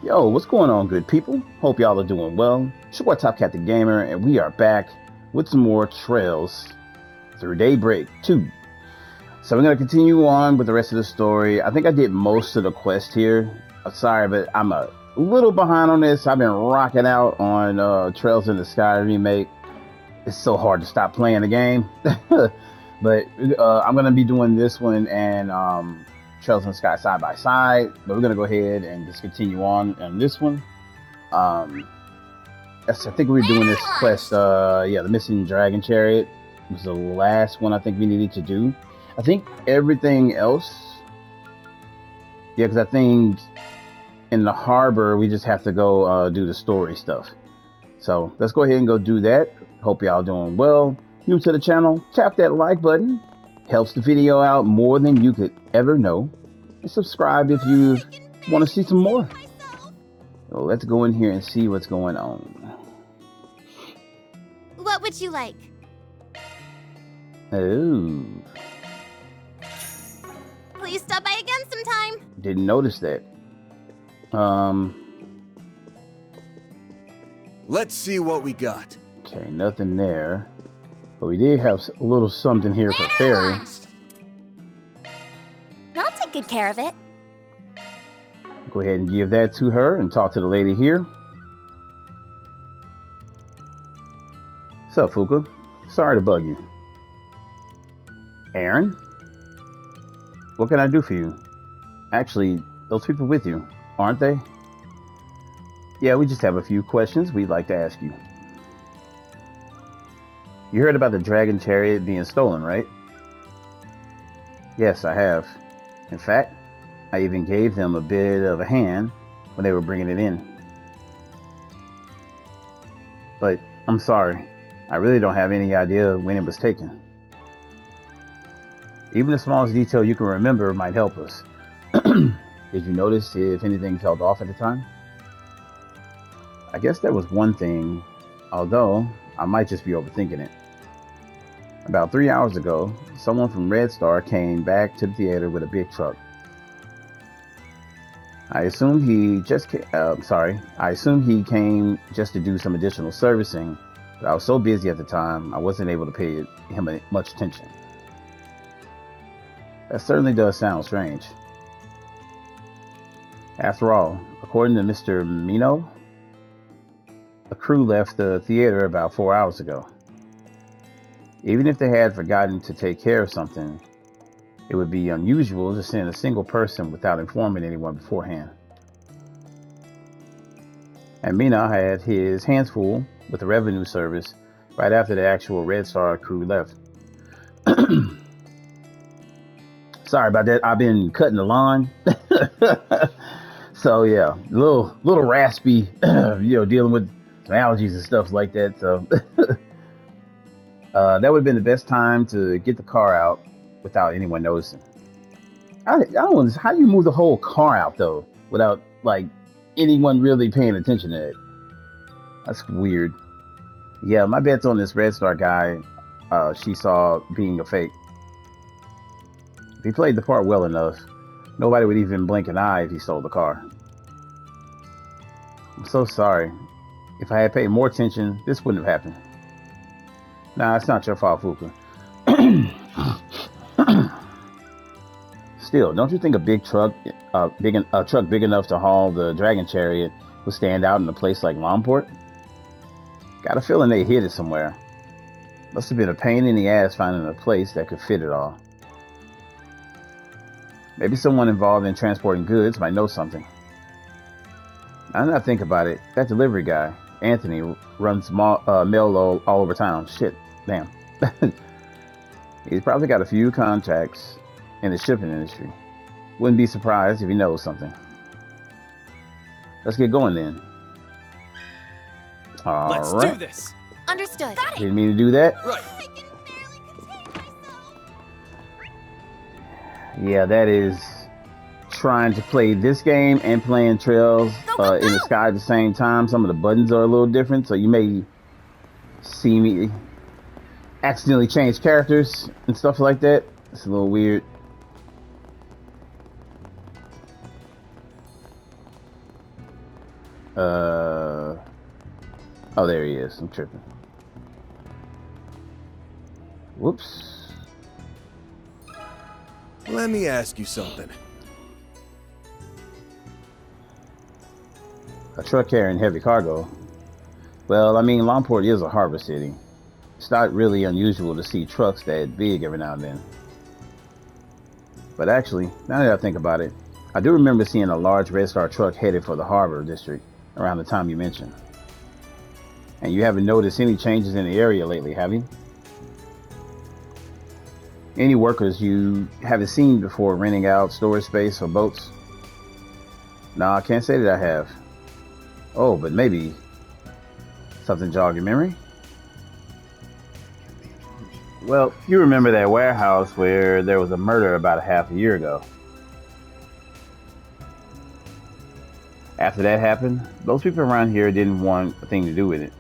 Yo, what's going on, good people? Hope y'all are doing well. It's your boy Top Cat the Gamer, and we are back with some more Trails through Daybreak 2. So we're going to continue on with the rest of the story. I think I did most of the quest here. I'm sorry, but I'm a little behind on this. I've been rocking out on Trails in the Sky remake. It's so hard to stop playing the game. But I'm going to be doing this one and Trails in the Sky side by side, but we're gonna go ahead and just continue on this one. I think we were doing this quest. The missing dragon chariot was the last one I think we needed to do. I think everything else, yeah, because I think in the harbor we just have to go do the story stuff. So let's go ahead and go do that. Hope y'all doing well. New to the channel, tap that like button. Helps the video out more than you could ever know. And subscribe if you want to see some more. So let's go in here and see what's going on. What would you like? Oh. Please stop by again sometime. Didn't notice that. Let's see what we got. Okay, nothing there. But we did have a little something here for Fairy. I'll take good care of it. Go ahead and give that to her and talk to the lady here. What's up, Fuka? Sorry to bug you. Aaron? What can I do for you? Actually, those people with you, aren't they? Yeah, we just have a few questions we'd like to ask you. You heard about the dragon chariot being stolen, right? Yes, I have. In fact, I even gave them a bit of a hand when they were bringing it in. But I'm sorry, I really don't have any idea when it was taken. Even the smallest detail you can remember might help us. Did you notice if anything felt off at the time? I guess that was one thing, although I might just be overthinking it. About 3 hours ago, someone from Red Star came back to the theater with a big truck. I assumed he came just to do some additional servicing, but I was so busy at the time, I wasn't able to pay him much attention. That certainly does sound strange. After all, according to Mr. Mino, the crew left the theater about 4 hours ago. Even if they had forgotten to take care of something, it would be unusual to send a single person without informing anyone beforehand. And Mina had his hands full with the revenue service right after the actual Red Star crew left. Sorry about that. I've been cutting the lawn. So yeah, a little raspy, dealing with some allergies and stuff like that. So that would have been the best time to get the car out without anyone noticing. I don't know, how do you move the whole car out though without like anyone really paying attention to it? That's weird. Yeah, my bet's on this Red Star guy she saw being a fake. If he played the part well enough, nobody would even blink an eye if he stole the car. I'm so sorry. If I had paid more attention, this wouldn't have happened. Nah, it's not your fault, Fuka. Still, don't you think a big truck, a truck big enough to haul the dragon chariot would stand out in a place like Lomport? Got a feeling they hid it somewhere. Must have been a pain in the ass finding a place that could fit it all. Maybe someone involved in transporting goods might know something. Now that I think about it, that delivery guy, Anthony, runs mail all over town. Shit, damn. He's probably got a few contacts in the shipping industry. Wouldn't be surprised if he knows something. Let's get going then. Let's do this. Understood. Got it. Didn't mean to do that. Right. I can barely contain myself. Yeah, that is trying to play this game and playing Trails in the Sky at the same time. Some of the buttons are a little different, so you may see me accidentally change characters and stuff like that. It's a little weird. Oh, there he is. I'm tripping. Whoops. Let me ask you something. A truck carrying heavy cargo. Well, I mean, Longport is a harbor city. It's not really unusual to see trucks that big every now and then. But actually, now that I think about it, I do remember seeing a large Red Star truck headed for the harbor district around the time you mentioned. And you haven't noticed any changes in the area lately, have you? Any workers you haven't seen before renting out storage space or boats? No, I can't say that I have. Oh, but maybe something jogged your memory? Well, you remember that warehouse where there was a murder about a half a year ago. After that happened, those people around here didn't want a thing to do with it.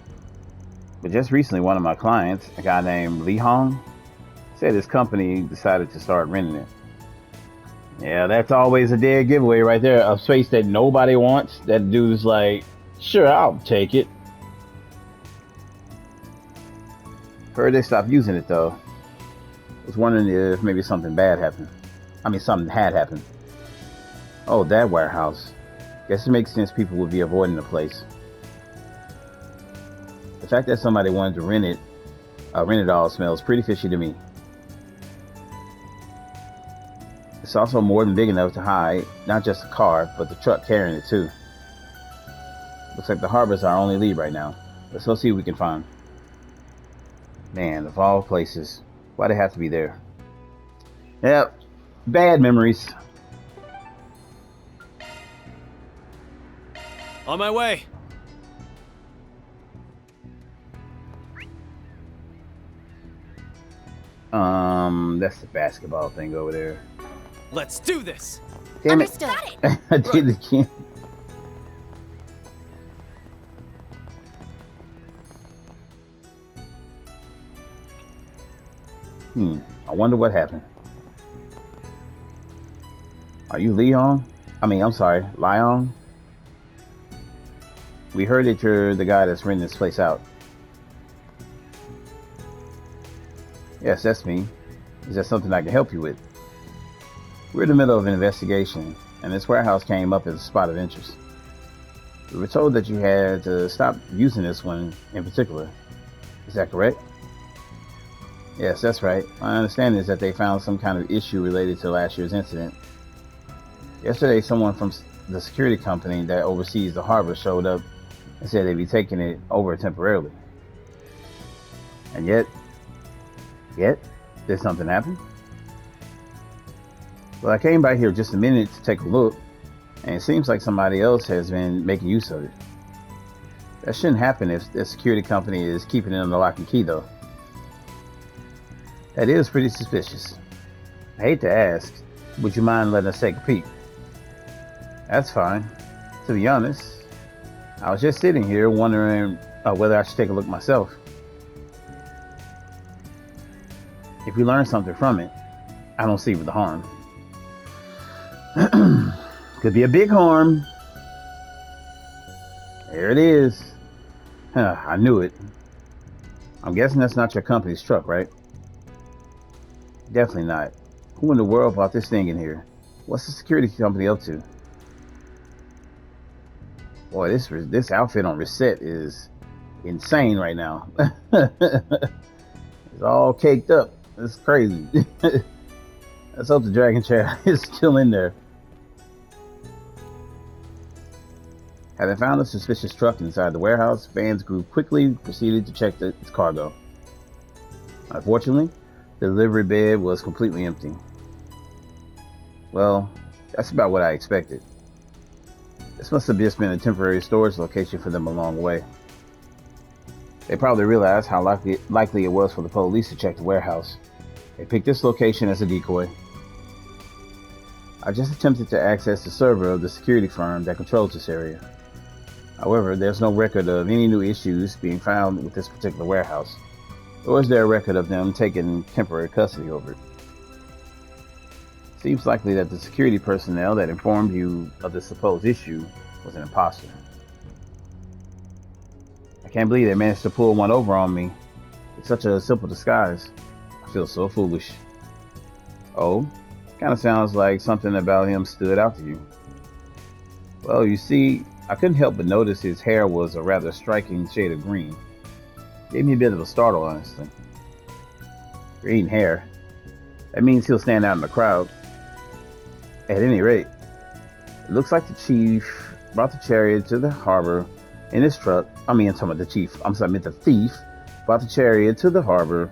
But just recently, one of my clients, a guy named Lee Hong, said his company decided to start renting it. Yeah, that's always a dead giveaway right there. A space that nobody wants. That dude's like, sure, I'll take it. Heard they stopped using it though. Was wondering if maybe something bad happened. I mean, something had happened. Oh, that warehouse. Guess it makes sense people would be avoiding the place. The fact that somebody wanted to rent it all smells pretty fishy to me. It's also more than big enough to hide not just a car, but the truck carrying it too. Looks like the harbor's our only lead right now. Let's go see what we can find. Man, of all places, why'd it have to be there? Yep, bad memories. On my way. That's the basketball thing over there. Let's do this. Damn Understood. it. I did it again. I wonder what happened. Are you Leon? I'm sorry, Leon? We heard that you're the guy that's renting this place out. Yes, that's me. Is there something I can help you with? We're in the middle of an investigation, and this warehouse came up as a spot of interest. We were told that you had to stop using this one in particular. Is that correct? Yes, that's right. My understanding is that they found some kind of issue related to last year's incident. Yesterday, someone from the security company that oversees the harbor showed up and said they'd be taking it over temporarily. And yet, did something happen? Well, I came by here just a minute to take a look, and it seems like somebody else has been making use of it. That shouldn't happen if the security company is keeping it under lock and key, though. That is pretty suspicious. I hate to ask, would you mind letting us take a peek? That's fine. To be honest, I was just sitting here wondering whether I should take a look myself. If we learn something from it, I don't see the harm. Could be a big harm. There it is. I knew it. I'm guessing that's not your company's truck, right? Definitely not. Who in the world brought this thing in here? What's the security company up to? Boy, this outfit on Reset is insane right now. It's all caked up. It's crazy. Let's hope the Dragon Chair is still in there. Having found a suspicious truck inside the warehouse, Van's group quickly proceeded to check its cargo. Unfortunately, the delivery bed was completely empty. Well, that's about what I expected. This must have just been a temporary storage location for them along the way. They probably realized how likely it was for the police to check the warehouse. They picked this location as a decoy. I just attempted to access the server of the security firm that controls this area. However, there's no record of any new issues being found with this particular warehouse, or is there a record of them taking temporary custody over it. Seems likely that the security personnel that informed you of the supposed issue was an imposter. can't believe they managed to pull one over on me. It's such a simple disguise. I feel so foolish. Oh, kind of sounds like something about him stood out to you. Well, you see, I couldn't help but notice his hair was a rather striking shade of green. Gave me a bit of a startle, honestly. Green hair. That means he'll stand out in the crowd. At any rate, it looks like the chief brought the chariot to the harbor in his truck. I'm talking about the chief. I meant the thief brought the chariot to the harbor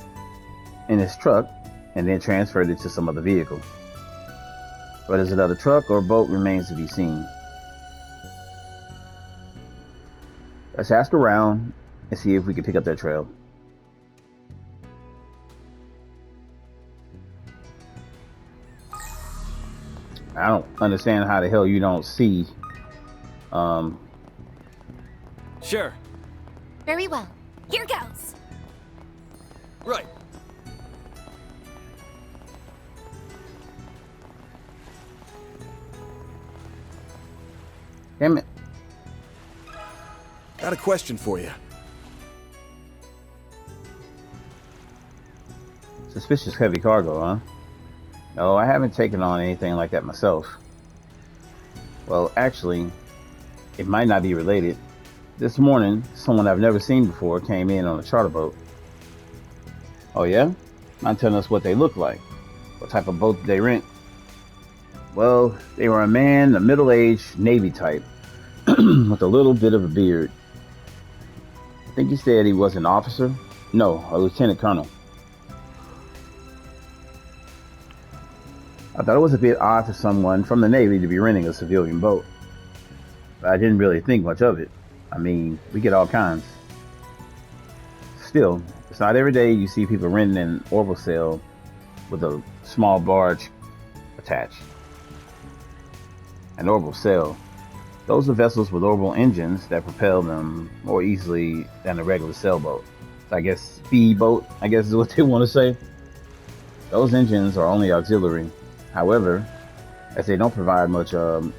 in his truck and then transferred it to some other vehicle. Whether it's another truck or boat remains to be seen. Let's ask around and see if we can pick up that trail. I don't understand how the hell you don't see. Sure. Very well. Here goes. Right. Damn it. Got a question for you. Suspicious heavy cargo, huh? No, I haven't taken on anything like that myself. Well, actually, it might not be related. This morning, someone I've never seen before came in on a charter boat. Oh yeah? Mind telling us what they look like. What type of boat did they rent? Well, they were a middle-aged Navy type, with a little bit of a beard. I think he said he was an officer. No, a lieutenant colonel. I thought it was a bit odd for someone from the Navy to be renting a civilian boat. But I didn't really think much of it. I mean, we get all kinds. Still, it's not every day you see people renting an orbital sail with a small barge attached. An orbital sail. Those are vessels with orbital engines that propel them more easily than a regular sailboat. I guess speedboat, is what they want to say. Those engines are only auxiliary. However, as they don't provide much, those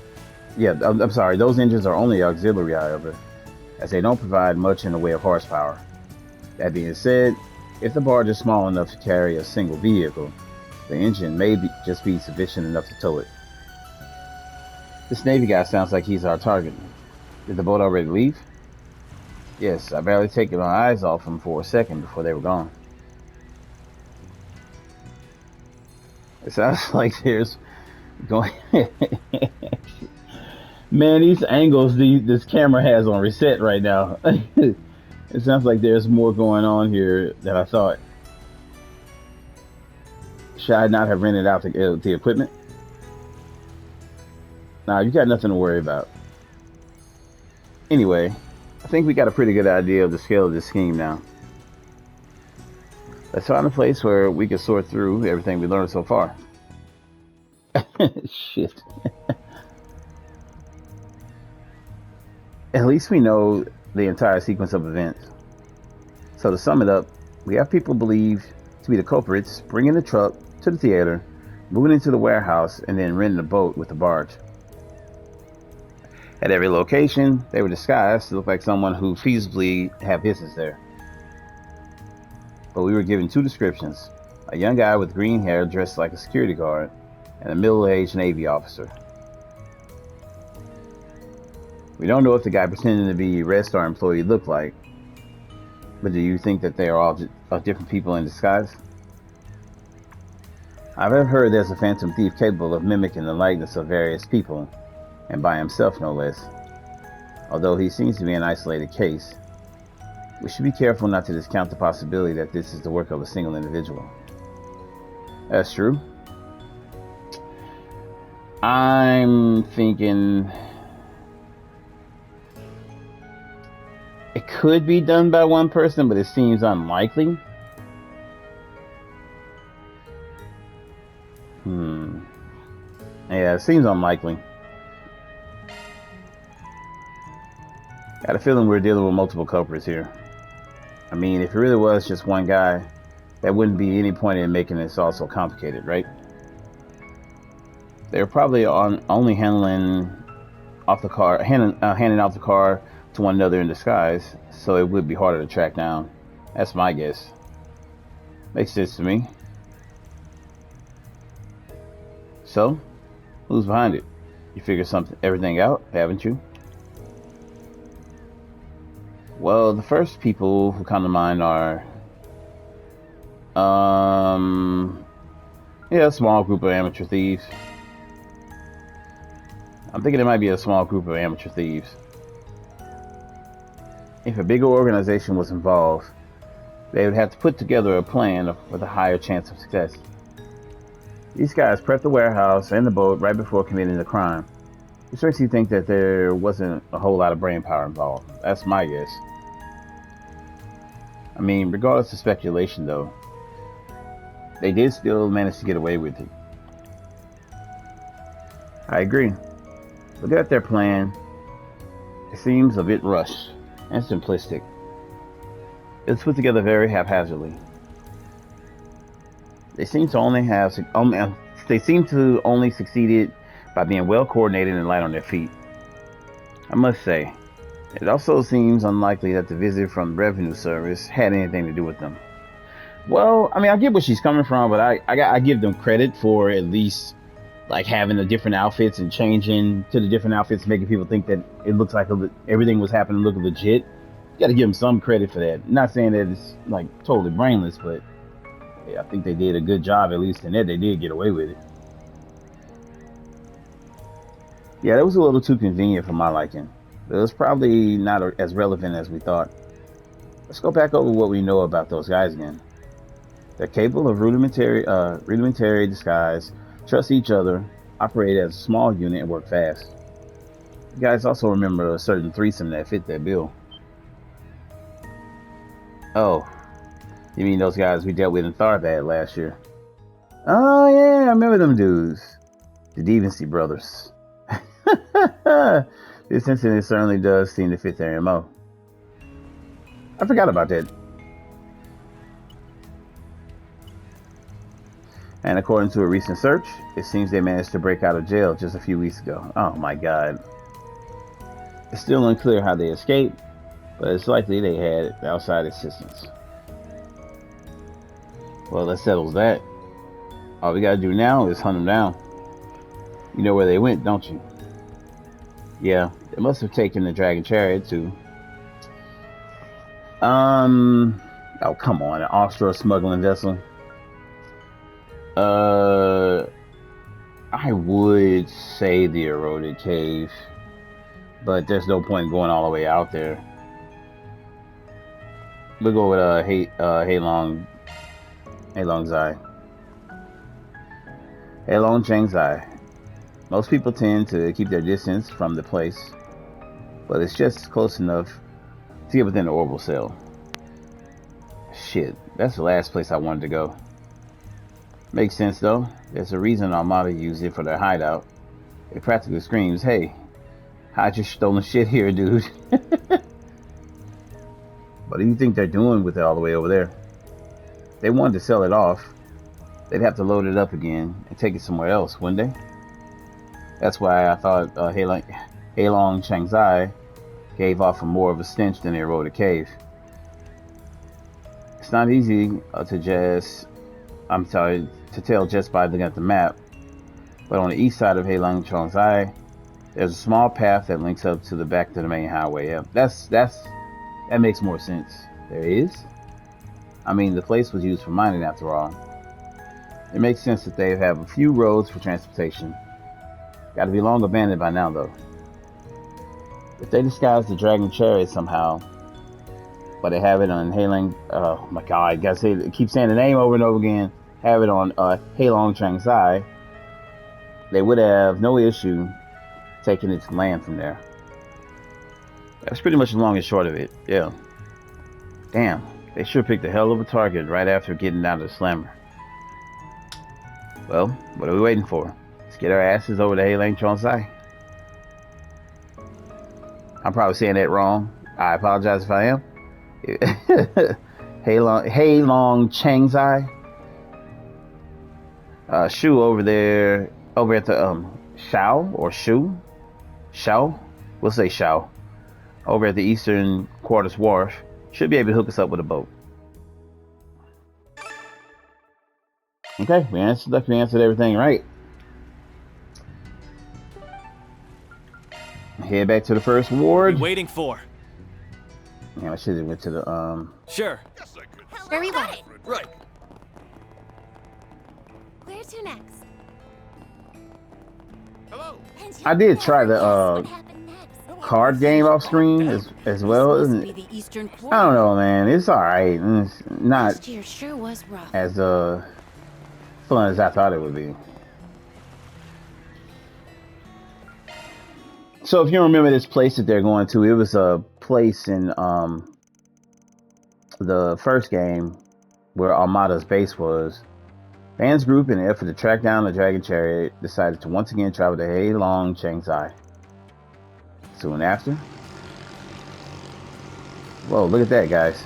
engines are only auxiliary, however, as they don't provide much in the way of horsepower. That being said, if the barge is small enough to carry a single vehicle, the engine may just be sufficient enough to tow it. This Navy guy sounds like he's our target. Did the boat already leave? Yes, I barely taken my eyes off him for a second before they were gone. It sounds like there's going... Man, these angles this camera has on reset right now. It sounds like there's more going on here than I thought. Should I not have rented out the equipment? Nah, you got nothing to worry about. Anyway, I think we got a pretty good idea of the scale of this scheme now. Let's find a place where we can sort through everything we learned so far. Shit. At least we know the entire sequence of events. So to sum it up, we have people believed to be the culprits bringing the truck to the theater, moving into the warehouse, and then renting a boat with the barge. At every location, they were disguised to look like someone who feasibly had business there. But we were given two descriptions: a young guy with green hair dressed like a security guard, and a middle-aged Navy officer. We don't know if the guy pretending to be a Red Star employee looked like, but do you think that they are all different people in disguise? I've heard there's a phantom thief capable of mimicking the likeness of various people, and by himself no less. Although he seems to be an isolated case, we should be careful not to discount the possibility that this is the work of a single individual. That's true. I'm thinking it could be done by one person, but it seems unlikely. Yeah, it seems unlikely. Got a feeling we're dealing with multiple culprits here. I mean, if it really was just one guy, there wouldn't be any point in making this all so complicated, right? They're probably only handing off the car to one another in disguise, so it would be harder to track down. That's my guess. Makes sense to me. So, who's behind it? You figured everything out, haven't you? Well, the first people who come to mind are, yeah, a small group of amateur thieves. I'm thinking it might be a small group of amateur thieves. If a bigger organization was involved, they would have to put together a plan with a higher chance of success. These guys prepped the warehouse and the boat right before committing the crime, which makes you think that there wasn't a whole lot of brain power involved. That's my guess. I mean, regardless of speculation though, they did still manage to get away with it. I agree. Looking at their plan, it seems a bit rushed and simplistic. It's put together very haphazardly. They seem to only succeeded by being well coordinated and light on their feet. I must say, it also seems unlikely that the visit from the revenue service had anything to do with them. Well, I mean, I get where she's coming from, but I give them credit for at least like having the different outfits and changing to the different outfits, making people think that it looks like everything was happening looking legit. You got to give them some credit for that. Not saying that it's like totally brainless, but yeah, I think they did a good job, at least in that they did get away with it. Yeah, that was a little too convenient for my liking. It was probably not as relevant as we thought. Let's go back over what we know about those guys again. They're capable of rudimentary disguise, trust each other, operate as a small unit, and work fast. You guys also remember a certain threesome that fit that bill. Oh, you mean those guys we dealt with in Tharbad last year? Oh yeah, I remember them dudes. The Devency brothers. This incident certainly does seem to fit their MO. I forgot about that. And according to a recent search, it seems they managed to break out of jail just a few weeks ago. Oh my god. It's still unclear how they escaped, but it's likely they had outside assistance. Well, that settles that. All we gotta do now is hunt them down. You know where they went, don't you? Yeah, they must have taken the Dragon Chariot too. Oh come on, an offshore smuggling vessel. I would say the eroded cave, but there's no point going all the way out there. We'll go with Heilong Zai. Heilong Zhangzai. Most people tend to keep their distance from the place, but it's just close enough to get within the orbital cell. Shit, that's the last place I wanted to go. Makes sense though. There's a reason Armada used it for their hideout. It practically screams, "Hey, hide your stolen shit here, dude." What do you think they're doing with it all the way over there? They wanted to sell it off. They'd have to load it up again and take it somewhere else, wouldn't they? That's why I thought Heilong Zhangzai gave off more of a stench than the eroded cave. It's not easy to tell just by looking at the map, but on the east side of Heilong Zhangzai, there's a small path that links up to the back to the main highway. Yeah, that makes more sense. There is. I mean, the place was used for mining after all. It makes sense that they have a few roads for transportation. Got to be long abandoned by now, though. If they disguise the Dragon Chariot somehow, but they have it on Heilong, oh my god, I gotta keep saying the name over and over again, have it on Heilong Zhangzai, they would have no issue taking its land from there. That's pretty much the long and short of it, yeah. Damn, they sure picked a hell of a target right after getting out of the slammer. Well, what are we waiting for? Let's get our asses over to Heilong Zhangzai. I'm probably saying that wrong. I apologize if I am. Heilong Zhangzai. Shu over there, over at the Shao or Shu? Shao? We'll say Shao. over at the Eastern Quarters Wharf. Should be able to hook us up with a boat. Okay, we answered everything right. Head back to the first ward. What are you waiting for? Yeah, I should have went to the Sure. Very well. Right. Where to next? Hello. I did try the What happened next? card game off screen as well. Supposed to Isn't be it? the Eastern I Quarter. don't know, man. It's alright. It's not Last year sure was rough. as fun as I thought it would be. So if you remember this place that they're going to, it was a place in the first game where Armada's base was. Band's group, in an effort to track down the Dragon Chariot, decided to once again travel to Heilong, Shanghai. Soon after, whoa, look at that, guys.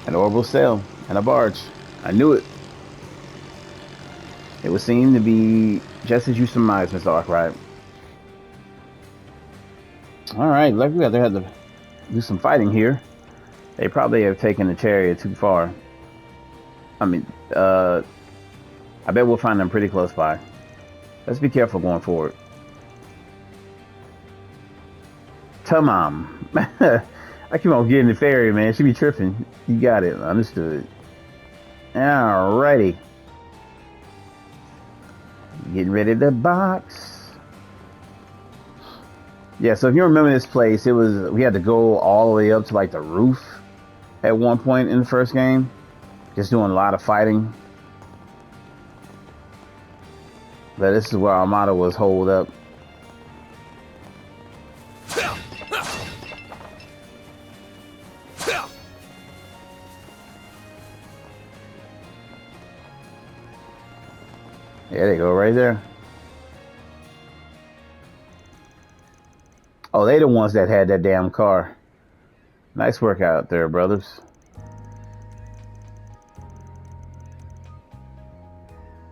An orbital sail and a barge. I knew it. It would seem to be just as you surmised, Mr. Arkwright. Alright, like we have to do some fighting here. They probably have taken the chariot too far. I mean, I bet we'll find them pretty close by. Let's be careful going forward. Tamam. I keep on getting the ferry, man. She be tripping. You got it. Understood. Alrighty. Getting ready to box. Yeah, so if you remember this place, we had to go all the way up to like the roof at one point in the first game. Just doing a lot of fighting. But this is where Armada was holed up. There they go, right there. Oh, they the ones that had that damn car. Nice work out there, brothers.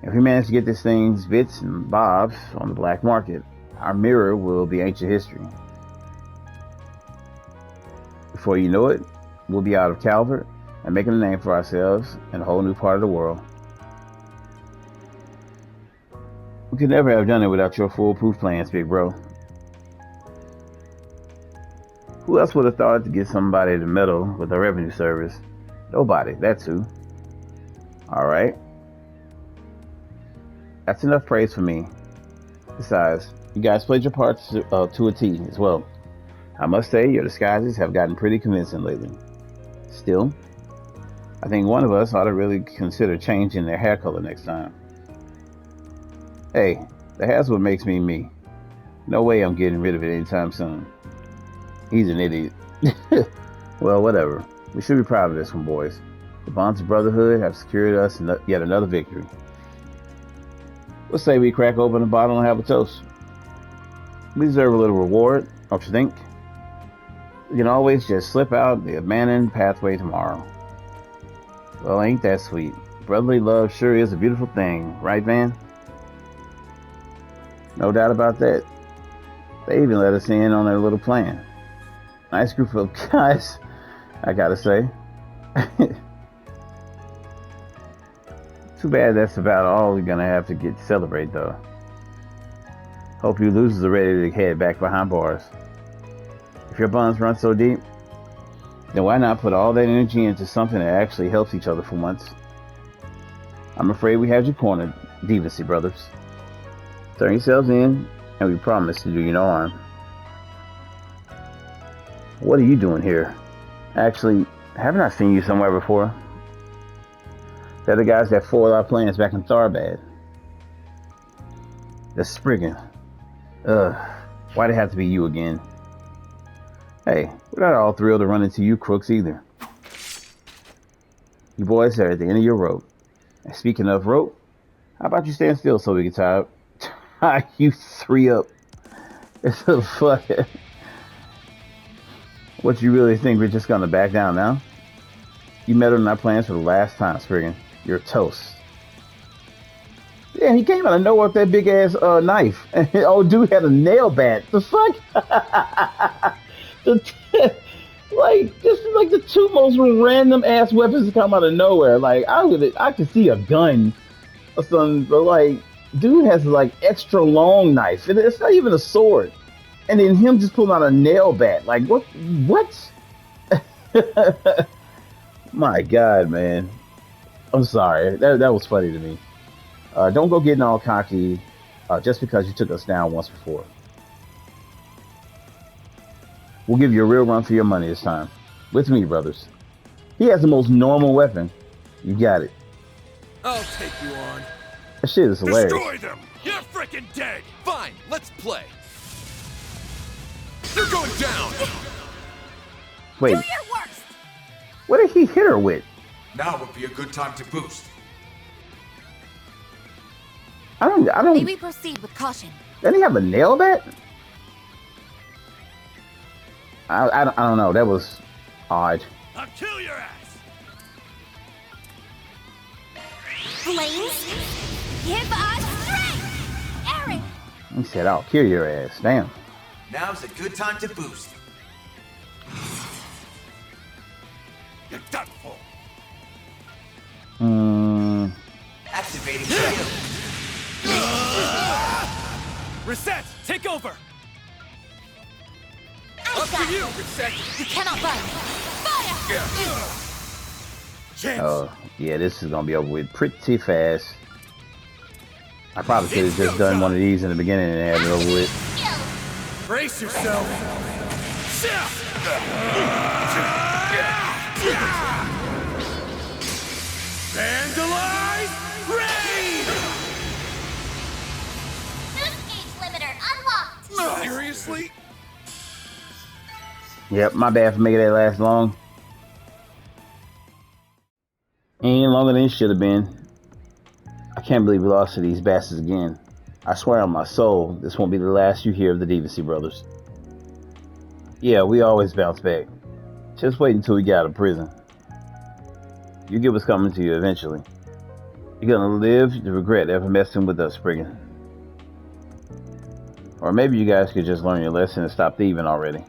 If we manage to get this thing's bits and bobs on the black market, our mirror will be ancient history. Before you know it, we'll be out of Calvert and making a name for ourselves in a whole new part of the world. We could never have done it without your foolproof plans, big bro. Who else would have thought to get somebody to meddle with a revenue service? Nobody, that's who. Alright. That's enough praise for me. Besides, you guys played your parts to a T as well. I must say, your disguises have gotten pretty convincing lately. Still, I think one of us ought to really consider changing their hair color next time. Hey, the hair's what makes me me. No way I'm getting rid of it anytime soon. He's an idiot. Well, whatever. We should be proud of this one, boys. The bonds of brotherhood have secured us yet another victory. Let's say we crack open a bottle and have a toast. We deserve a little reward, don't you think? We can always just slip out the abandoned pathway tomorrow. Well, ain't that sweet? Brotherly love sure is a beautiful thing, right, Van? No doubt about that. They even let us in on their little plan. Nice group of guys, I gotta say. Too bad that's about all we're gonna have to get to celebrate, though. Hope you losers are ready to head back behind bars. If your bonds run so deep, then why not put all that energy into something that actually helps each other for once? I'm afraid we have you cornered, Deviancy brothers. Turn yourselves in, and we promise to do you no harm. What are you doing here? Actually, haven't I seen you somewhere before? They're the guys that foiled our plans back in Tharbad. The Spriggan. Ugh, why'd it have to be you again? Hey, we're not all thrilled to run into you crooks either. You boys are at the end of your rope. And speaking of rope, how about you stand still so we can tie you three up? It's a fuck. What, you really think we're just gonna back down now? You meddled in our plans for the last time, Spriggan. You're toast. Yeah, Damn, he came out of nowhere with that big ass knife. And old dude had a nail bat. The fuck? the like this is like the two most random ass weapons to come out of nowhere. Like I could see a gun or something, but like dude has like extra long knife. And it's not even a sword. And then him just pulling out a nail bat. Like what? What? My God, man. I'm sorry. That was funny to me. Don't go getting all cocky just because you took us down once before. We'll give you a real run for your money this time. With me, brothers. He has the most normal weapon. You got it. I'll take you on. That shit is hilarious. Destroy them! You're freaking dead! Fine, let's play. You're going down! Wait, Do your worst. what did he hit her with? Now would be a good time to boost. I don't. May we proceed with caution? Doesn't he have a nail bat? I don't know. That was odd. I'll kill your ass! Flames, give us strength! Eric! He said, "I'll kill your ass." Damn. Now's a good time to boost. You're done for! Activating shield. Reset! Take over! Up Got to you, it. Reset! You cannot run! Fire! Chance! Oh, yeah, this is gonna be over with pretty fast. I probably could have just done one of these in the beginning and had it over with. Brace yourself! Vandalize! Raid! Boost gauge limiter unlocked! Seriously? Yep, my bad for making that last long. Ain't longer than it should have been. I can't believe we lost to these bastards again. I swear on my soul, this won't be the last you hear of the Devicy brothers. Yeah, we always bounce back. Just wait until we get out of prison. You get what's coming to you eventually. You're gonna live to regret ever messing with us, Spriggan. Or maybe you guys could just learn your lesson and stop thieving already.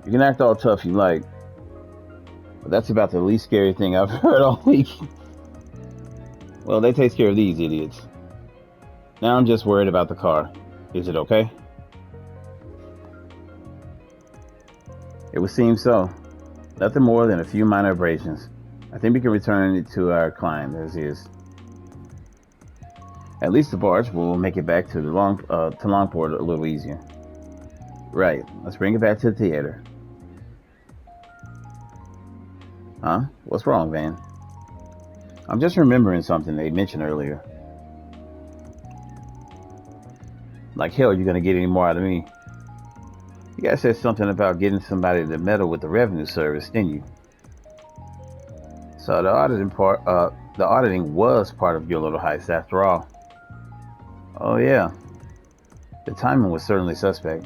You can act all tough you like, but that's about the least scary thing I've heard all week. Well, that takes care of these idiots. Now I'm just worried about the car. Is it okay? It would seem so. Nothing more than a few minor abrasions. I think we can return it to our client as is. At least the barge will make it back to the Longport a little easier. Right, let's bring it back to the theater. Huh? What's wrong, Van? I'm just remembering something they mentioned earlier. Like hell you're gonna get any more out of me. You guys said something about getting somebody to meddle with the revenue service, didn't you? So the auditing was part of your little heist after all. Oh yeah. The timing was certainly suspect.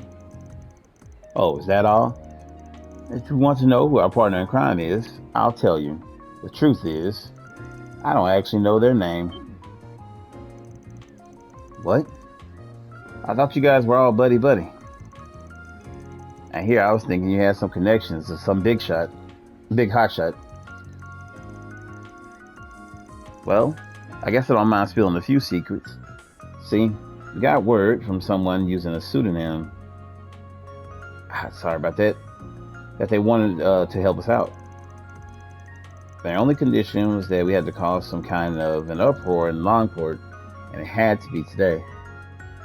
Oh, is that all? If you want to know who our partner in crime is, I'll tell you. The truth is, I don't actually know their name. What? I thought you guys were all buddy-buddy. And here I was thinking you had some connections to some big hotshot. Well, I guess I don't mind spilling a few secrets. See, we got word from someone using a pseudonym. Sorry about that. That they wanted to help us out. Their only condition was that we had to cause some kind of an uproar in Longport, and it had to be today.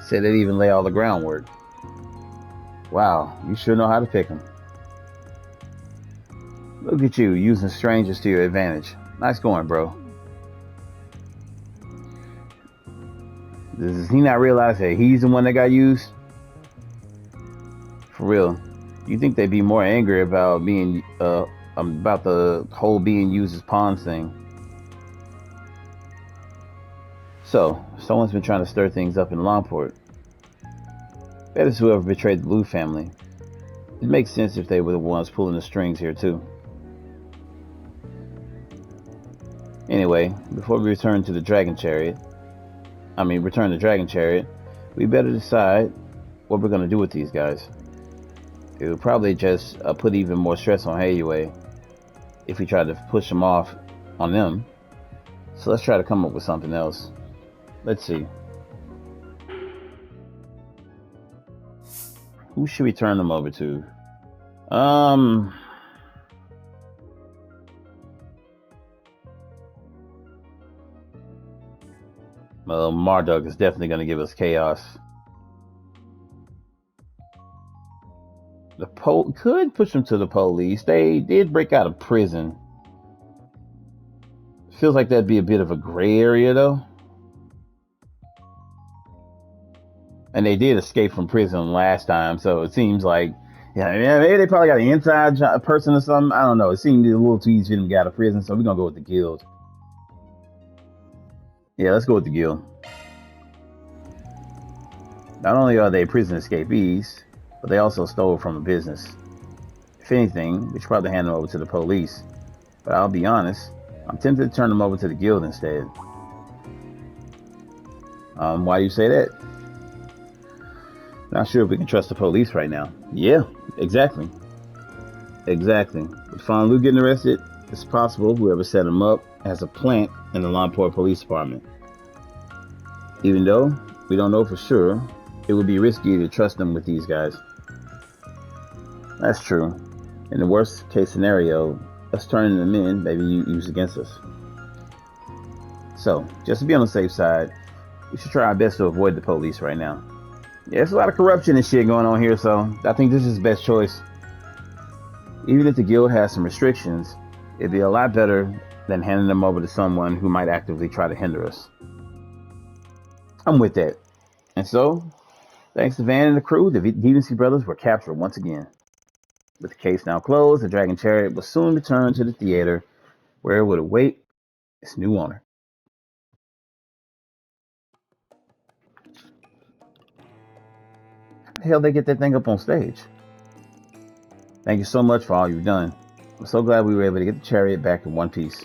Said they'd even lay all the groundwork. Wow, you sure know how to pick them. Look at you, using strangers to your advantage. Nice going, bro. Does he not realize that he's the one that got used? For real, you think they'd be more angry about being about the whole being used as pawns thing? So, someone's been trying to stir things up in Longport. That is whoever betrayed the Blue family. It makes sense if they were the ones pulling the strings here too. Anyway, before we return to the Dragon Chariot, return the Dragon Chariot, we better decide what we're gonna do with these guys. It would probably just put even more stress on Hayway if we tried to push them off on them. So let's try to come up with something else. Let's see. Who should we turn them over to? Well, Marduk is definitely going to give us chaos. The could push them to the police. They did break out of prison. Feels like that'd be a bit of a gray area, though. And they did escape from prison last time, so it seems like, yeah, maybe they probably got an inside person or something. I don't know. It seemed a little too easy for them to get out of prison, so we're gonna go with the guild. Yeah, let's go with the guild. Not only are they prison escapees, but they also stole from a business. If anything, we should probably hand them over to the police. But I'll be honest, I'm tempted to turn them over to the guild instead. Why do you say that? Not sure if we can trust the police right now. Yeah, exactly. Exactly. With Fonlu getting arrested, it's possible whoever set him up has a plant in the Lamport Police Department. Even though we don't know for sure, it would be risky to trust them with these guys. That's true. In the worst case scenario, us turning them in may be used against us. So, just to be on the safe side, we should try our best to avoid the police right now. Yeah, there's a lot of corruption and shit going on here, so I think this is the best choice. Even if the guild has some restrictions, it'd be a lot better than handing them over to someone who might actively try to hinder us. I'm with that. And so, thanks to Van and the crew, the Deviancy brothers were captured once again. With the case now closed, the Dragon Chariot will soon return to the theater, where it would await its new owner. How the hell they get that thing up on stage? Thank you so much for all you've done. I'm so glad we were able to get the Chariot back in one piece.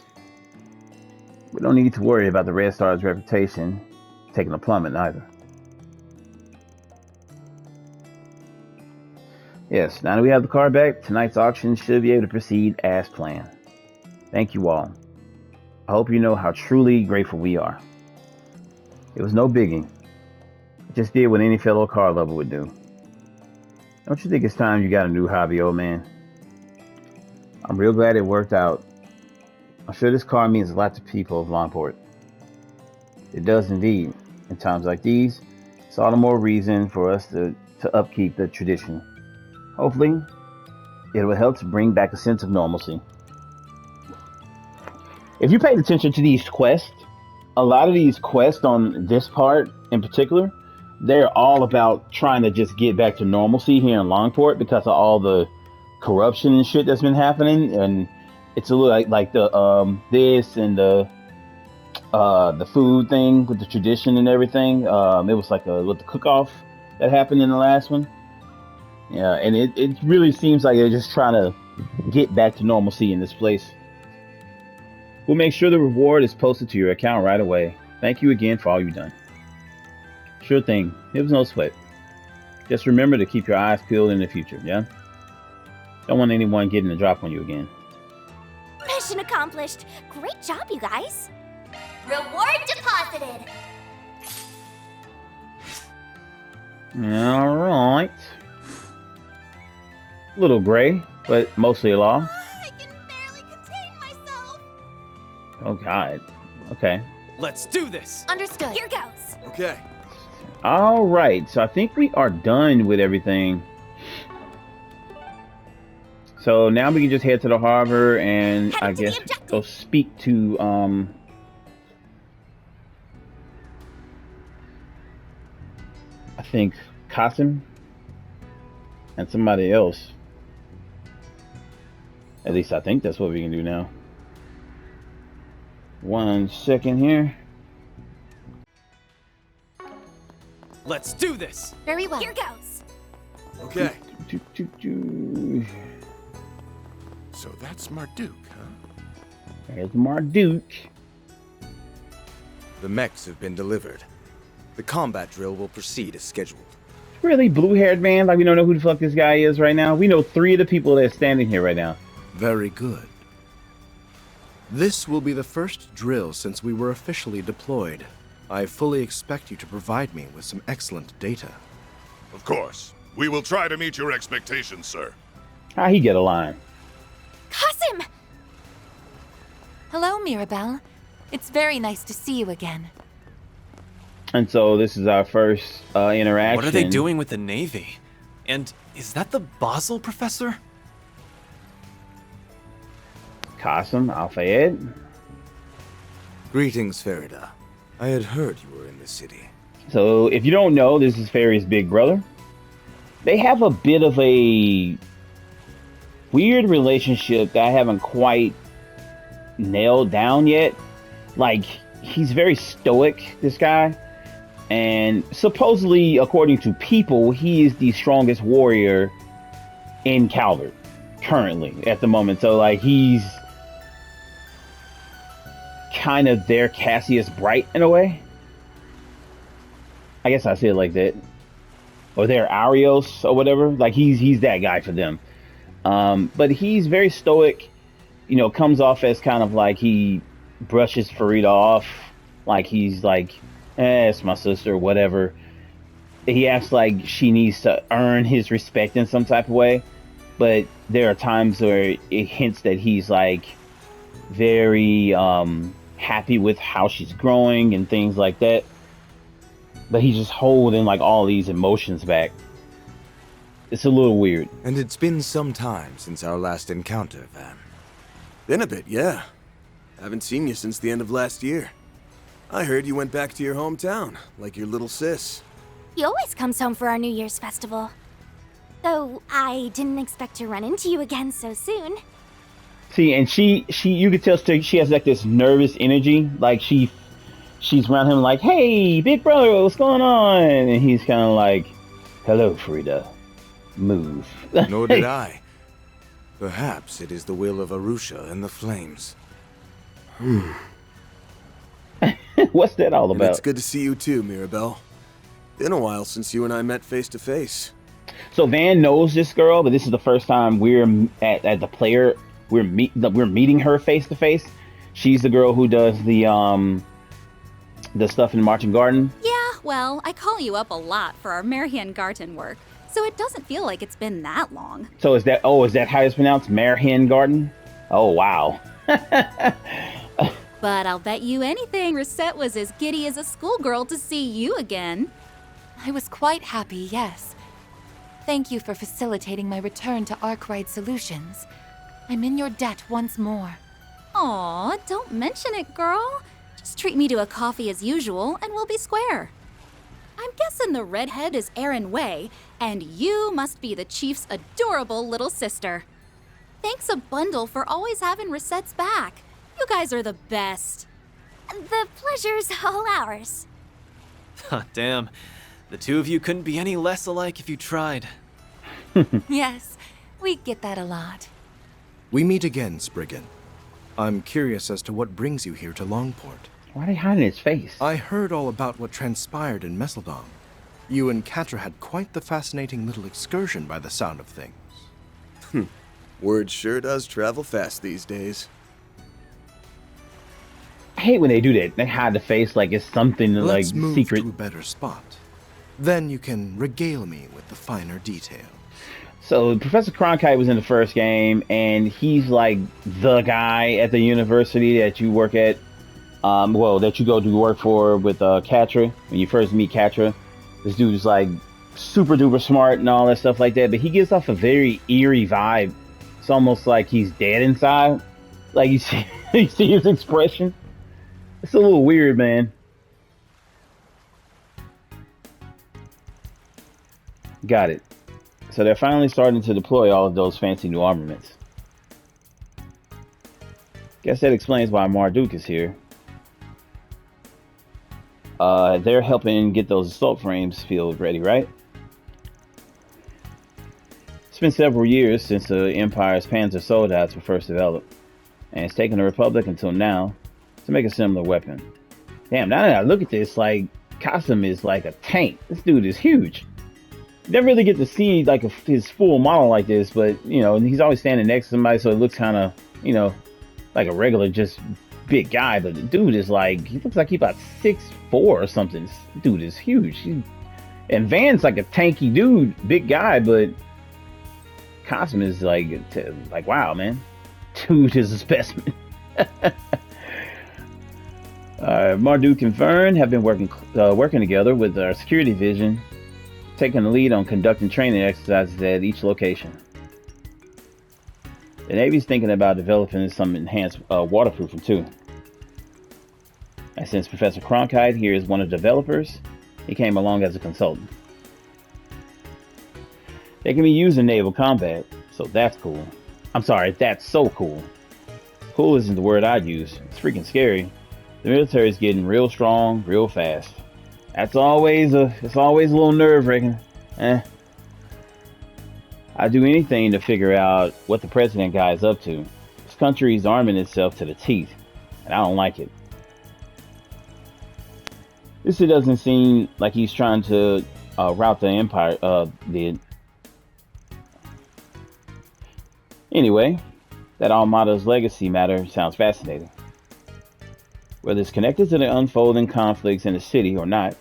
We don't need to worry about the Red Star's reputation taking a plummet either. Yes, now that we have the car back, tonight's auction should be able to proceed as planned. Thank you all. I hope you know how truly grateful we are. It was no biggie. It just did what any fellow car lover would do. Don't you think it's time you got a new hobby, old man? I'm real glad it worked out. I'm sure this car means a lot to people of Longport. It does indeed. In times like these, it's all the more reason for us to upkeep the tradition. Hopefully, it will help to bring back a sense of normalcy. If you paid attention to these quests, a lot of these quests on this part in particular, they're all about trying to just get back to normalcy here in Longport because of all the corruption and shit that's been happening. And it's a little like the this and the food thing with the tradition and everything. It was like with the cook-off that happened in the last one. Yeah, and it really seems like they're just trying to get back to normalcy in this place. We'll make sure the reward is posted to your account right away. Thank you again for all you've done. Sure thing. It was no sweat. Just remember to keep your eyes peeled in the future, yeah? Don't want anyone getting the drop on you again. Mission accomplished. Great job, you guys. Reward deposited. Alright. Little gray, but mostly law. I can barely contain myself. Oh god. Okay. Let's do this. Understood. Here goes. Okay. Alright, so I think we are done with everything. So now we can just head to the harbor and I guess go speak to I think Qasim and somebody else. At least I think that's what we can do now. 1 second here. Let's do this. Very well. Here goes. Okay. So that's Marduk, huh? There's Marduk. The mechs have been delivered. The combat drill will proceed as scheduled. Really, blue-haired man? Like we don't know who the fuck this guy is right now? We know 3 of the people that are standing here right now. Very good. This will be the first drill since we were officially deployed. I fully expect you to provide me with some excellent data. Of course. We will try to meet your expectations, sir. How he get a line? Kasim! Hello, Mirabelle. It's very nice to see you again. And so this is our first interaction. What are they doing with the Navy? And is that the Basel professor? Qasim, Al-Fayed. Greetings, Farida. I had heard you were in the city. So if you don't know, this is Fairy's big brother. They have a bit of a weird relationship that I haven't quite nailed down yet. Like, he's very stoic, this guy. And supposedly, according to people, he is the strongest warrior in Calvert currently at the moment. So like, he's kind of their Cassius Bright in a way. I guess I say it like that. Or their Arios or whatever. Like, he's that guy for them. But he's very stoic, you know, comes off as kind of like he brushes Farida off. Like, he's like, it's my sister, whatever. He acts like she needs to earn his respect in some type of way. But there are times where it hints that he's like very happy with how she's growing and things like that. But he's just holding like all these emotions back. It's a little weird. And it's been some time since our last encounter, Van. Been a bit, yeah. Haven't seen you since the end of last year. I heard you went back to your hometown, like your little sis. He always comes home for our New Year's festival. Though I didn't expect to run into you again so soon. See, and she you could tell she has like this nervous energy. Like she's around him like, hey, big brother, what's going on? And he's kind of like, hello, Farida. Move. Nor did I. Perhaps it is the will of Arusha and the flames. What's that all And about? it's good to see you too, Mirabelle. Been a while since you and I met face to face. So Van knows this girl, but this is the first time we're at the player. We're meeting her face to face. She's the girl who does the stuff in Marching Garden. Yeah, well, I call you up a lot for our Marian Garten work, so it doesn't feel like it's been that long. So is that how it's pronounced? Marian Garden? Oh wow. But I'll bet you anything Rosette was as giddy as a schoolgirl to see you again. I was quite happy, yes. Thank you for facilitating my return to Arkwright Solutions. I'm in your debt once more. Aw, don't mention it, girl. Just treat me to a coffee as usual, and we'll be square. I'm guessing the redhead is Erin Way, and you must be the Chief's adorable little sister. Thanks a bundle for always having Rosette's back. You guys are the best. The pleasure's all ours. Damn. The two of you couldn't be any less alike if you tried. Yes, we get that a lot. We meet again, Spriggan. I'm curious as to what brings you here to Longport. Why are they hiding his face? I heard all about what transpired in Messeldom. You and Catra had quite the fascinating little excursion by the sound of things. Word sure does travel fast these days. I hate when they do that. They hide the face like it's something Let's like move secret. to a better spot. Then you can regale me with the finer details. So Professor Cronkite was in the first game, and he's like the guy at the university that you work at. That you go to work for with Catra. When you first meet Catra, this dude is like super duper smart and all that stuff like that. But he gives off a very eerie vibe. It's almost like he's dead inside. Like you see his expression. It's a little weird, man. Got it. So they're finally starting to deploy all of those fancy new armaments. Guess that explains why Marduk is here. They're helping get those assault frames field ready, right? It's been several years since the Empire's Panzer Soldats were first developed, and it's taken the Republic until now to make a similar weapon. Damn, now that I look at this, like, Kasum is like a tank. This dude is huge. Never really get to see like his full model like this, but you know, he's always standing next to somebody, so it looks kind of, you know, like a regular just big guy. But the dude is like, he looks like he about 6'4" or something. This dude is huge. And Van's like a tanky dude, big guy, but Kasum is like wow, man, dude is a specimen. Marduk and Vern have been working together with our security division, taking the lead on conducting training exercises at each location. The Navy's thinking about developing some enhanced waterproofing too. And since Professor Cronkite here is one of the developers, he came along as a consultant. They can be used in naval combat, so that's cool. I'm sorry, that's so cool. Cool isn't the word I'd use. It's freaking scary. The military's getting real strong, real fast. It's always a little nerve-wracking. I'd do anything to figure out what the president guy is up to. This country's arming itself to the teeth, and I don't like it. This doesn't seem like he's trying to rout the empire. Anyway, that Armada's legacy matter sounds fascinating. Whether it's connected to the unfolding conflicts in the city or not,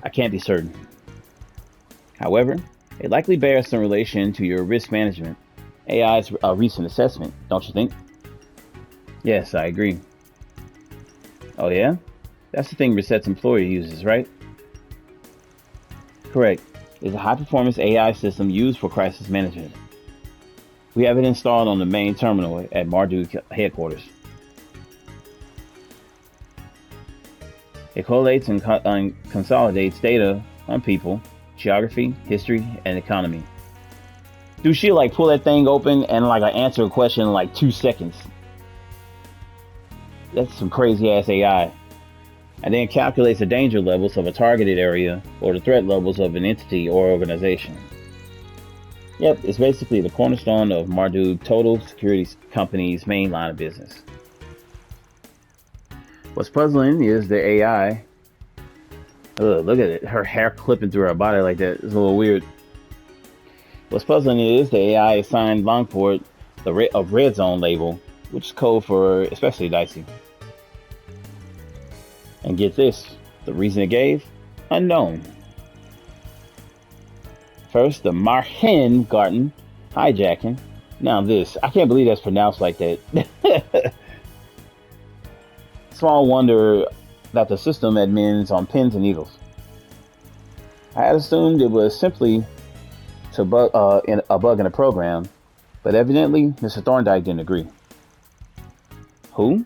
I can't be certain. However, it likely bears some relation to your risk management, AI's recent assessment, don't you think? Yes, I agree. Oh yeah? That's the thing Reset's employer uses, right? Correct. It's a high-performance AI system used for crisis management. We have it installed on the main terminal at Marduk headquarters. It collates and consolidates data on people, geography, history, and economy. Dude, she'll like pull that thing open and like answer a question in like 2 seconds. That's some crazy ass AI. And then calculates the danger levels of a targeted area or the threat levels of an entity or organization. Yep, it's basically the cornerstone of Marduk Total Security Company's main line of business. What's puzzling is the AI. Ugh, look at it. Her hair clipping through her body like that. It's a little weird. What's puzzling is the AI assigned Longport the red zone label, which is code for especially dicey. And get this, the reason it gave? Unknown. First, the Marhen Garten hijacking. Now this, I can't believe that's pronounced like that. Small wonder that the system admins on pins and needles. I had assumed it was simply a bug in a program, but evidently Mr. Thorndyke didn't agree. Who?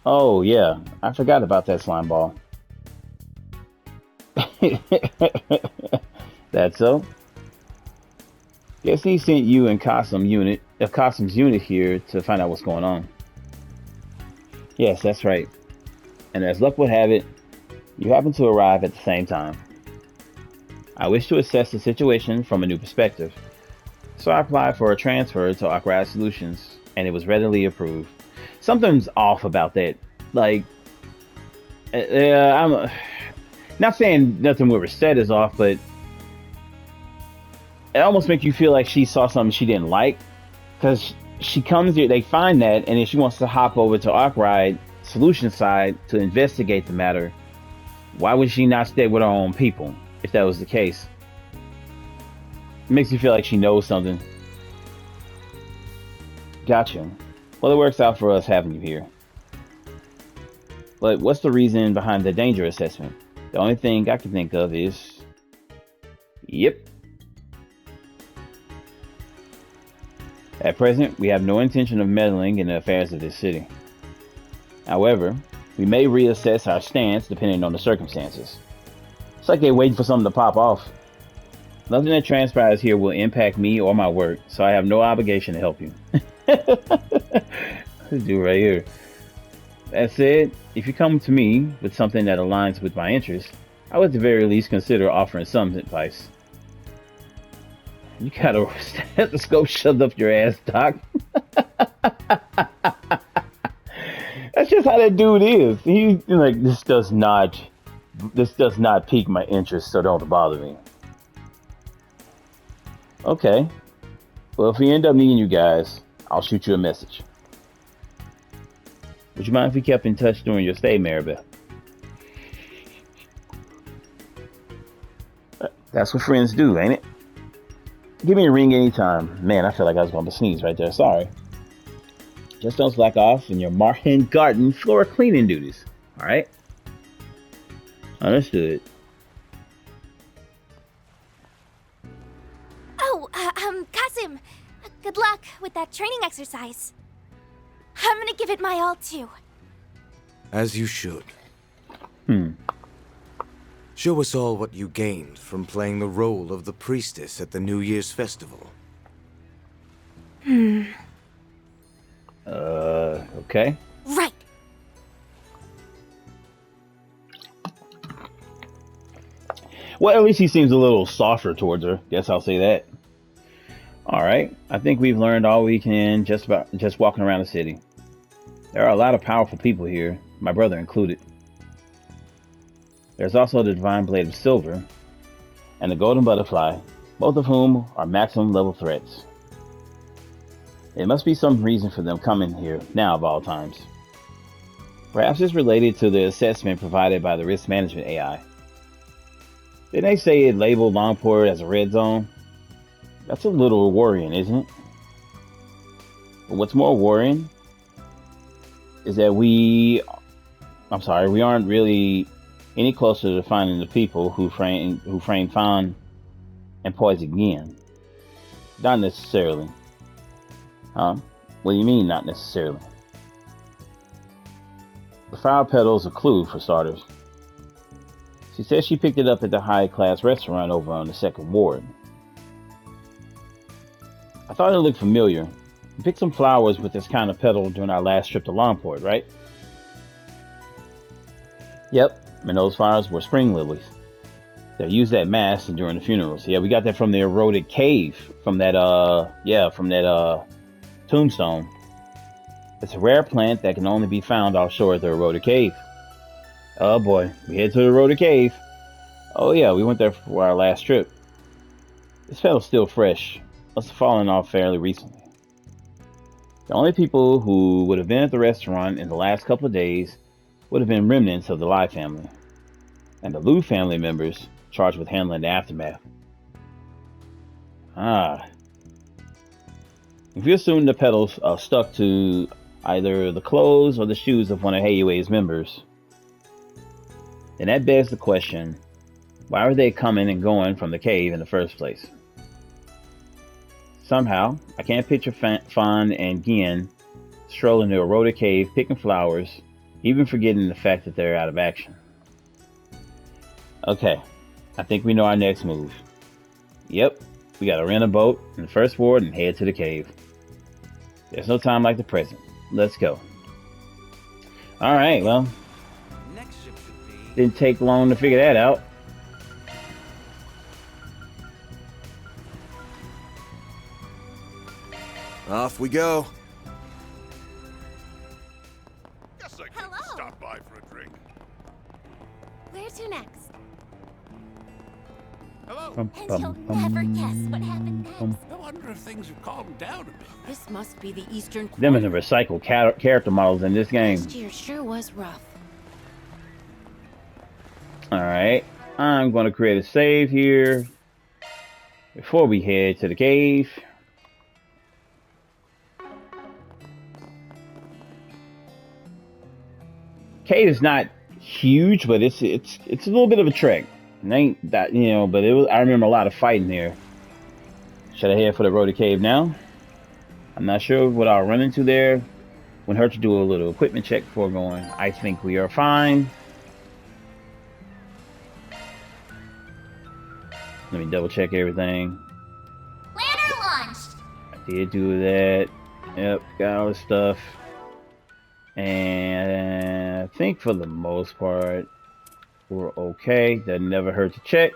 Oh yeah, I forgot about that slime ball. That's so. Guess he sent you and Kasum's unit here to find out what's going on. Yes, that's right. And as luck would have it, you happen to arrive at the same time. I wish to assess the situation from a new perspective, so I applied for a transfer to Arkwright Solutions, and it was readily approved. Something's off about that. Like, I'm not saying nothing with Reset is off, but it almost makes you feel like she saw something she didn't like, because she comes here, they find that, and then she wants to hop over to Arkwright Solutions side to investigate the matter. Why would she not stay with her own people if that was the case? It makes you feel like she knows something. Gotcha. Well, it works out for us having you here. But what's the reason behind the danger assessment? The only thing I can think of is... Yep. At present, we have no intention of meddling in the affairs of this city. However, we may reassess our stance depending on the circumstances. It's like they're waiting for something to pop off. Nothing that transpires here will impact me or my work, so I have no obligation to help you. This dude right here. That said, if you come to me with something that aligns with my interests, I would at the very least consider offering some advice. You got a stethoscope shoved up your ass, Doc. That's just how that dude is. He's like, this does not This does not pique my interest, so don't bother me. Okay. Well, if we end up meeting you guys, I'll shoot you a message. Would you mind if we kept in touch during your stay, Maribel? That's what friends do, ain't it? Give me a ring anytime. Man, I feel like I was going to sneeze right there. Sorry. Just don't slack off in your Martin Garden floor cleaning duties. All right? Understood. Oh, Kasim, good luck with that training exercise. I'm gonna give it my all, too. As you should. Hmm. Show us all what you gained from playing the role of the priestess at the New Year's festival. Okay. Right. Well, at least he seems a little softer towards her. Guess I'll say that. All right. I think we've learned all we can just walking around the city. There are a lot of powerful people here, my brother included. There's also the Divine Blade of Silver and the Golden Butterfly, both of whom are maximum level threats. There must be some reason for them coming here now of all times. Perhaps it's related to the assessment provided by the risk management AI. Didn't they say it labeled Longport as a red zone? That's a little worrying, isn't it? But what's more worrying is that we aren't really any closer to finding the people who framed Fawn and Poison Yin. Not necessarily. Huh? What do you mean, not necessarily? The flower petal's a clue, for starters. She says she picked it up at the high-class restaurant over on the second ward. I thought it looked familiar. We picked some flowers with this kind of petal during our last trip to Longport, right? Yep, and those flowers were spring lilies. They used that mass during the funerals. Yeah, we got that from the eroded cave, from that tombstone. It's a rare plant that can only be found offshore at the eroded cave. Oh boy, we head to the eroded cave. Oh yeah, we went there for our last trip. This petal's still fresh. Must have fallen off fairly recently. The only people who would have been at the restaurant in the last couple of days would have been remnants of the Lai family, and the Liu family members charged with handling the aftermath. If you assume the petals are stuck to either the clothes or the shoes of one of Heiyue's members, then that begs the question, why are they coming and going from the cave in the first place? Somehow, I can't picture Fawn and Gien strolling the eroded cave picking flowers, even forgetting the fact that they're out of action. Okay, I think we know our next move. Yep, we gotta rent a boat in the first ward and head to the cave. There's no time like the present. Let's go. Alright, well, Next ship should be... didn't take long to figure that out. Off we go. Guess I could Hello. stop by for a drink. Where to next? Hello. And you'll never guess what happened next. I wonder if things have calmed down a bit. This must be the Eastern Them Quarter. are the recycled character models in this game. Last year sure was rough. Alright, I'm going to create a save here before we head to the cave. Cave is not huge, but it's a little bit of a trek. It ain't that, but I remember a lot of fighting here. Should I head for the road to cave now? I'm not sure what I'll run into there. Wouldn't hurt to do a little equipment check before going. I think we are fine. Let me double check everything. Planner launched! I did do that. Yep, got all the stuff. And I think for the most part, we're okay. That never hurt to check.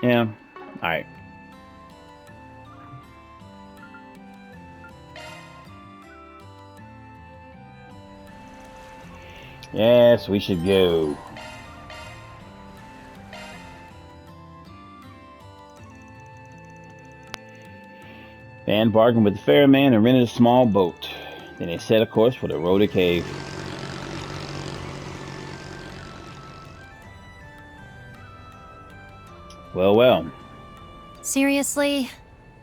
Yeah, alright. Yes, we should go. Van bargained with the ferryman and rented a small boat. Then they set a course for the eroded cave. Well, well. Seriously?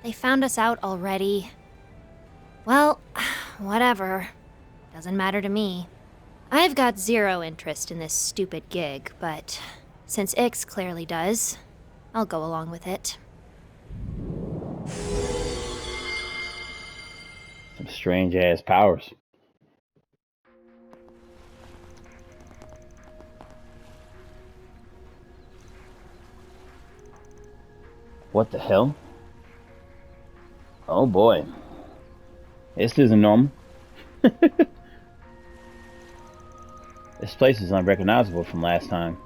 They found us out already? Well, whatever. Doesn't matter to me. I've got zero interest in this stupid gig, but since Ix clearly does, I'll go along with it. Some strange ass powers. What the hell? Oh boy. This isn't normal. This place is unrecognizable from last time.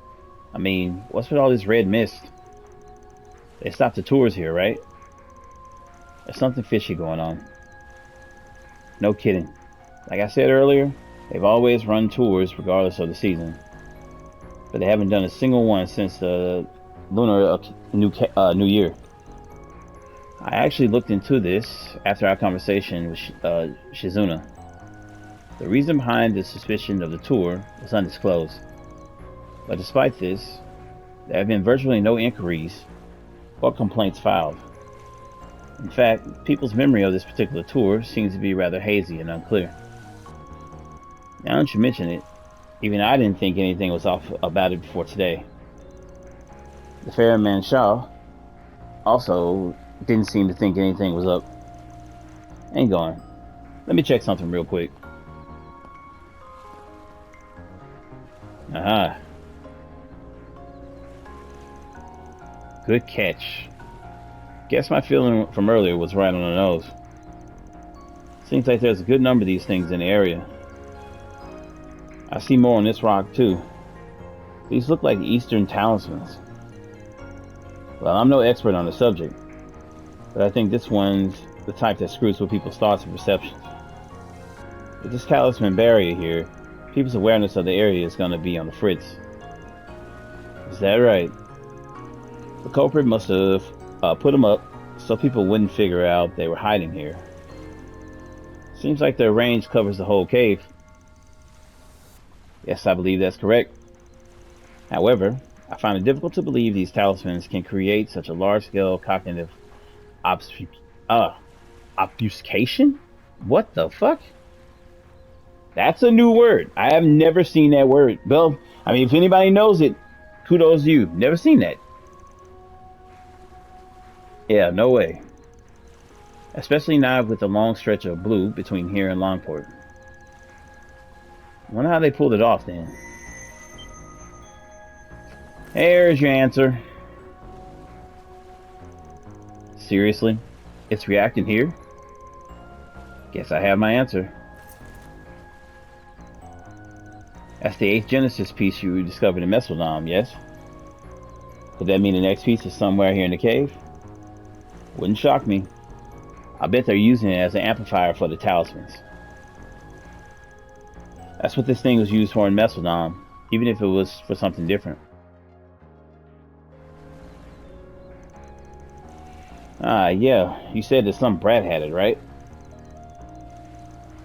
I mean, what's with all this red mist? They stopped the tours here, right? There's something fishy going on. No kidding. Like I said earlier, they've always run tours regardless of the season. But they haven't done a single one since the Lunar New Year. I actually looked into this after our conversation with Shizuna. The reason behind the suspicion of the tour was undisclosed. But despite this, there have been virtually no inquiries or complaints filed. In fact, people's memory of this particular tour seems to be rather hazy and unclear. Now that you mention it, even I didn't think anything was off about it before today. The ferryman Shaw also didn't seem to think anything was up. Hang on. Let me check something real quick. Aha. Good catch. Guess my feeling from earlier was right on the nose. Seems like there's a good number of these things in the area. I see more on this rock too. These look like Eastern talismans. Well, I'm no expert on the subject, but I think this one's the type that screws with people's thoughts and perceptions. With this talisman barrier here, people's awareness of the area is going to be on the fritz. Is that right? The culprit must have put them up so people wouldn't figure out they were hiding here. Seems like their range covers the whole cave. Yes, I believe that's correct. However, I find it difficult to believe these talismans can create such a large-scale cognitive obfuscation? What the fuck? That's a new word. I have never seen that word. Well, I mean, if anybody knows it, kudos to you. Never seen that. Yeah, no way. Especially now with the long stretch of blue between here and Longport. I wonder how they pulled it off then. Here's your answer. Seriously? It's reacting here? Guess I have my answer. That's the 8th Genesis piece you discovered in Mesodom, yes? Could that mean the next piece is somewhere here in the cave? Wouldn't shock me. I bet they're using it as an amplifier for the talismans. That's what this thing was used for in Mesodom, even if it was for something different. Ah, yeah, you said that some brat had it, right?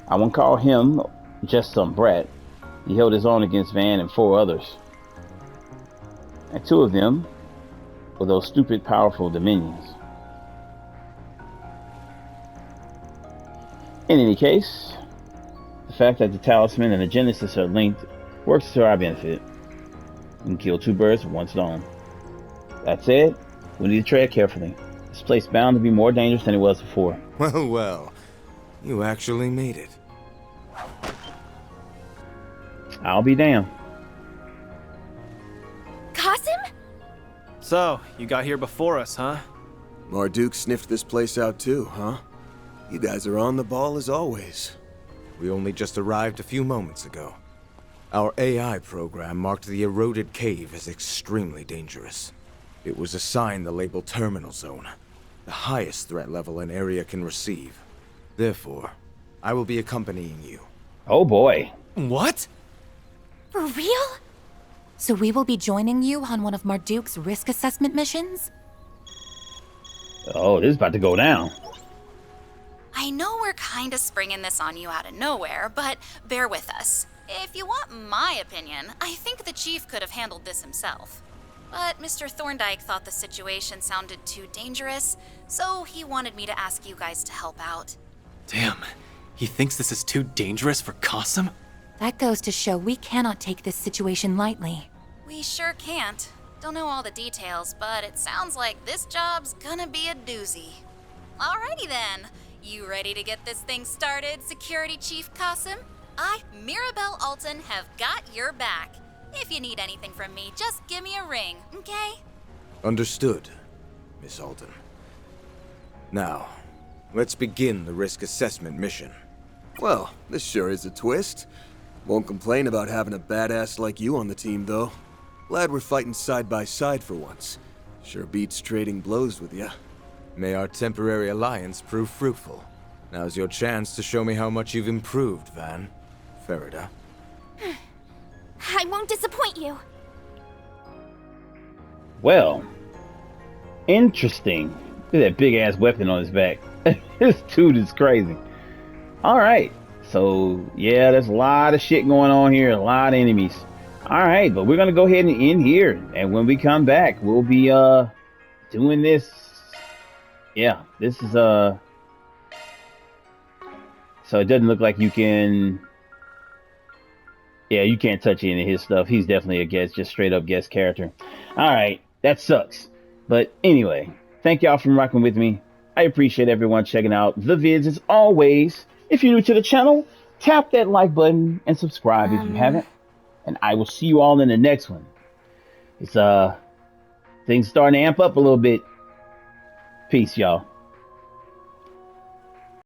I won't call him just some brat. He held his own against Van and 4 others. And 2 of them were those stupid, powerful Dominions. In any case, the fact that the talisman and the Genesis are linked works to our benefit. We can kill 2 birds with 1 stone. That said, we need to tread carefully. This place bound to be more dangerous than it was before. Well, well. You actually made it. I'll be damned. Qasim? So, you got here before us, huh? Marduk sniffed this place out too, huh? You guys are on the ball as always. We only just arrived a few moments ago. Our AI program marked the eroded cave as extremely dangerous. It was assigned the label Terminal Zone, the highest threat level an area can receive. Therefore, I will be accompanying you. Oh boy. What? For real? So we will be joining you on one of Marduk's risk assessment missions? Oh, this is about to go down. I know we're kinda springing this on you out of nowhere, but bear with us. If you want my opinion, I think the chief could have handled this himself. But Mr. Thorndyke thought the situation sounded too dangerous, so he wanted me to ask you guys to help out. Damn, he thinks this is too dangerous for Qasim? That goes to show we cannot take this situation lightly. We sure can't. Don't know all the details, but it sounds like this job's gonna be a doozy. Alrighty then. You ready to get this thing started, Security Chief Qasim? I, Mirabelle Alton, have got your back. If you need anything from me, just give me a ring, okay? Understood, Miss Alden. Now, let's begin the risk assessment mission. Well, this sure is a twist. Won't complain about having a badass like you on the team, though. Glad we're fighting side by side for once. Sure beats trading blows with ya. May our temporary alliance prove fruitful. Now's your chance to show me how much you've improved, Van. Farida. I won't disappoint you. Well, interesting. Look at that big ass weapon on his back. This dude is crazy. Alright. So, yeah, there's a lot of shit going on here. A lot of enemies. Alright, but we're going to go ahead and end here. And when we come back, we'll be doing this. Yeah, this is so it doesn't look like you can. Yeah, you can't touch any of his stuff. He's definitely a guest, just straight up guest character. Alright, that sucks. But anyway, thank y'all for rocking with me. I appreciate everyone checking out the vids as always. If you're new to the channel, tap that like button and subscribe if you haven't. And I will see you all in the next one. It's things starting to amp up a little bit. Peace, y'all.